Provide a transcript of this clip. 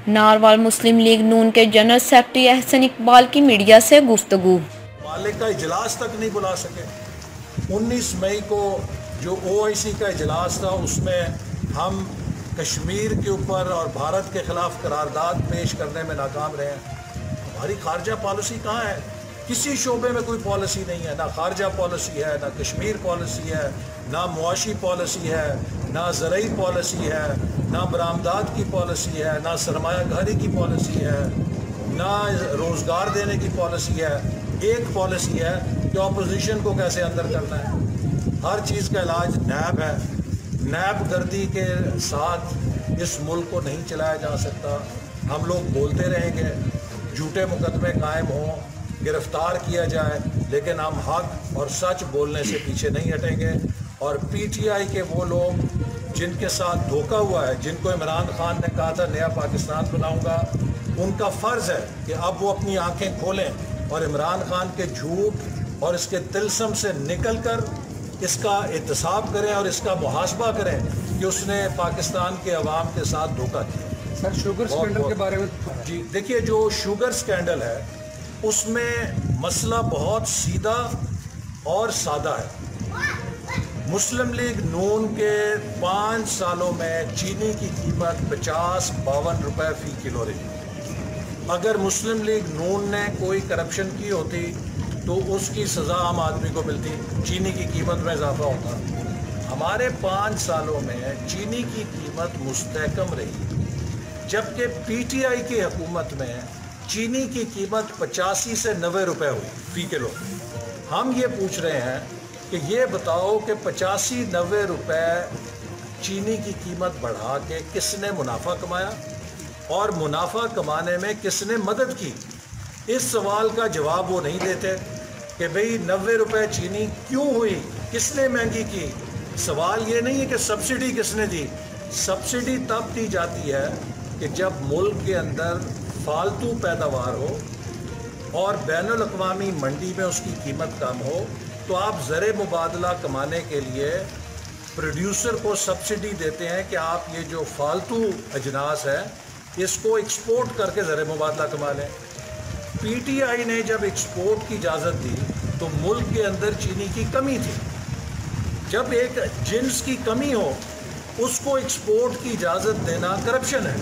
ناروال مسلم league نون کے general secretary Ahsan Iqbal کی media سے گفتگو۔ مالک کا اجلاس تک نہیں بلا سکے۔ 19 مئی کو جو OIC کا اجلاس تھا اس میں ہم کشمیر کے اوپر اور بھارت کے خلاف قرارداد پیش کرنے میں ناکام رہے ہیں۔ ہماری خارجہ پالیسی کہاں ہے؟ کسی شعبے میں کوئی پالیسی نہیں ہے، نہ خارجہ پالیسی ہے، نہ کشمیر پالیسی ہے، نہ معاشی پالیسی ہے، نہ زرعی پالیسی ہے، نہ برآمدات کی پالیسی ہے، نہ سرمایہ کاری کی پالیسی ہے، نہ روزگار دینے کی پالیسی ہے۔ ایک پالیسی ہے کہ اپوزیشن کو کیسے اندر کرنا ہے۔ ہر چیز کا علاج نیب ہے۔ نیب گردی کے ساتھ اس ملک کو نہیں چلایا جا سکتا۔ ہم لوگ بولتے رہیں گے، جھوٹے مقدمے قائم ہوں، گرفتار کیا جائے، لیکن ہم حق اور سچ بولنے سے پیچھے نہیں ہٹیں گے۔ اور PTI کے وہ لوگ جن کے ساتھ دھوکہ ہوا ہے، جن کو عمران خان نے کہا تھا نیا پاکستان بناؤں گا، ان کا فرض ہے کہ اب وہ اپنی آنکھیں کھولیں اور عمران خان کے جھوٹ اور اس کے طلسم سے نکل کر اس کا احتساب کریں اور اس کا محاسبہ کریں کہ اس نے پاکستان کے عوام کے ساتھ دھوکہ کیا۔ سر شوگر سکینڈل کے بارے میں جی دیکھیے، جو شوگر سکینڈل ہے اس میں مسئلہ بہت سیدھا اور سادہ ہے۔ مسلم لیگ نون کے 5 سالوں میں چینی کی قیمت 50-52 روپے فی کلو رہی۔ اگر مسلم لیگ نون نے کوئی کرپشن کی ہوتی تو اس کی سزا عام آدمی کو ملتی، چینی کی قیمت میں اضافہ ہوتا۔ ہمارے 5 سالوں میں چینی کی قیمت مستحکم رہی، جبکہ PTI کی حکومت میں چینی کی قیمت 85 سے 90 روپے ہوئی فی کلو۔ ہم یہ پوچھ رہے ہیں کہ یہ بتاؤ کہ 85-90 روپے چینی کی قیمت بڑھا کے کس نے منافع کمایا اور منافع کمانے میں کس نے مدد کی؟ اس سوال کا جواب وہ نہیں دیتے کہ بھئی 90 روپے چینی کیوں ہوئی، کس نے مہنگی کی۔ سوال یہ نہیں ہے کہ سبسڈی کس نے دی۔ سبسڈی تب دی جاتی ہے کہ جب ملک کے اندر فالتو پیداوار ہو اور بین الاقوامی منڈی میں اس کی قیمت کم ہو، تو آپ زر مبادلہ کمانے کے لیے پروڈیوسر کو سبسڈی دیتے ہیں کہ آپ یہ جو فالتو اجناس ہے اس کو ایکسپورٹ کر کے زر مبادلہ کما لیں۔ PTI نے جب ایکسپورٹ کی اجازت دی تو ملک کے اندر چینی کی کمی تھی۔ جب ایک جنس کی کمی ہو اس کو ایکسپورٹ کی اجازت دینا کرپشن ہے۔